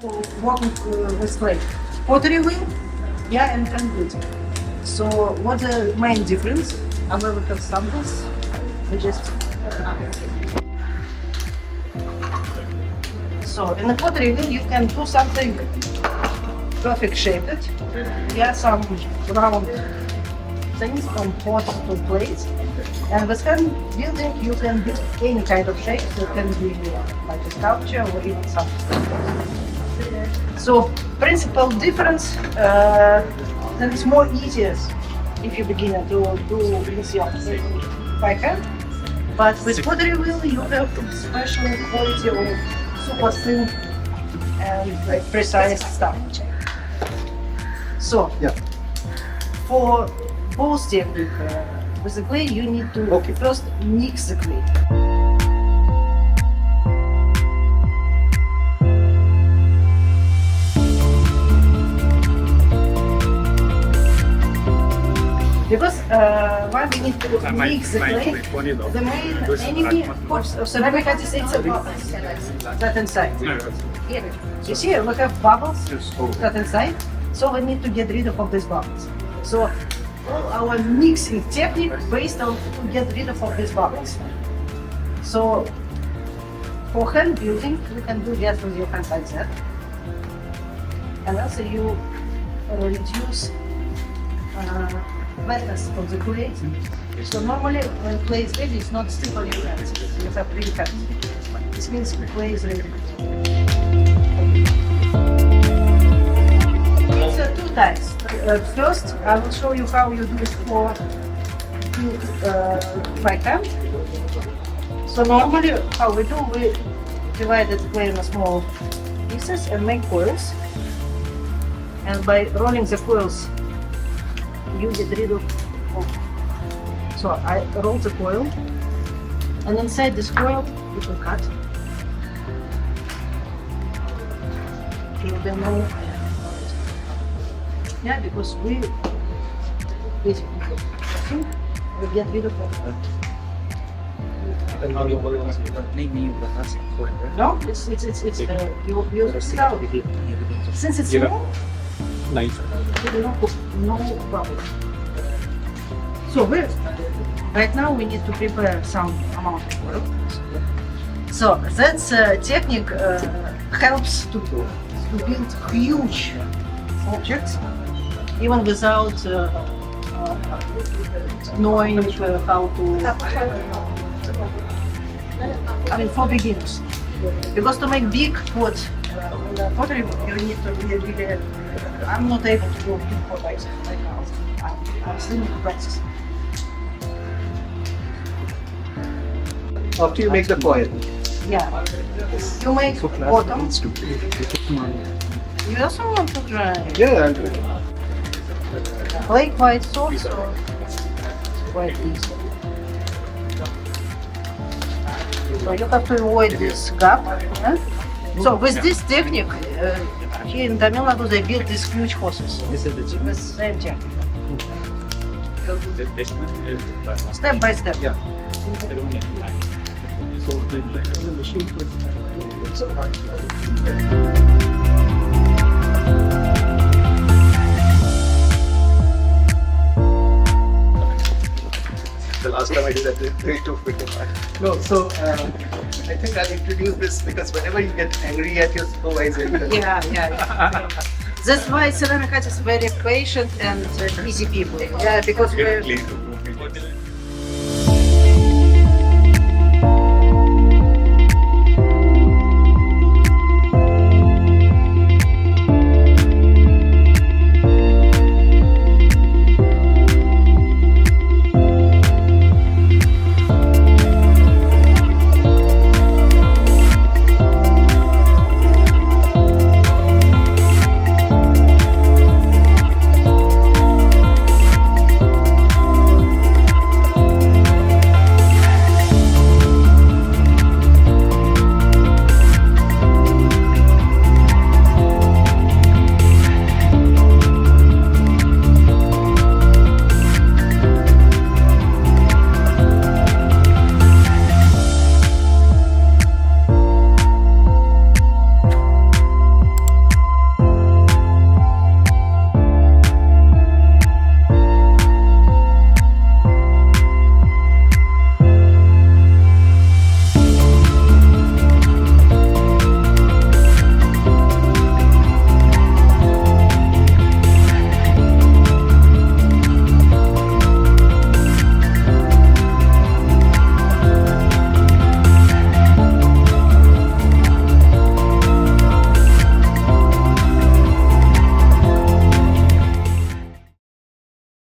working with clay. Pottery wheel, yeah, and concrete. So what's the main difference? I will have samples. We just so in the pottery wheel you can do something perfect shaped. Yeah, some round things from pot to plate. And with hand building you can build any kind of shape. So it can be like a sculpture or even something. So principal difference, that it's more easier if you begin to do with your by hand. But with pottery wheel you have special quality of super thin and like precise stuff. So Yeah. for both technique with the clay you need to first mix the clay. Because why we need to mix the clay, the main enemy of ceramic artists is the bubbles that inside. Here, you see, we have bubbles that inside, so we need to get rid of all these bubbles. So all our mixing technique based on to get rid of all these bubbles. So for hand building, you can do just with your hands like that, and also you reduce wetness of the clay. So normally when clay is ready, it's not still on your hands. You have free hands. This means clay is ready. It's two types. First, I will show you how you do it for by hand. So normally how we do, we divide the clay in small pieces and make coils. And by rolling the coils, you get rid of. So I roll the coil, and inside this coil you can cut. You don't know. Yeah, because we basically we get rid of it. No, it's you start. Since it's small, no problem. So right now we need to prepare some amount of oil. So that's technique helps to build huge objects even without knowing how to. I mean, for beginners, because to make big pot pottery you need to really. I'm not able to do big pot right now. I'm still in the process. After you make the coil. Yeah. You make bottom. You also want to dry. Yeah, I'll do it. Clay quite soft, so quite easy. So you have to avoid this gap. Yeah? So with this technique, here in Tamil Nadu they build these huge houses. With same technique. Step by step. Yeah. The last time I did that, they took it. No, so I think I'll introduce this because whenever you get angry at your supervisor, Yeah. That's why ceramic artists are very patient and easy people. Yeah, because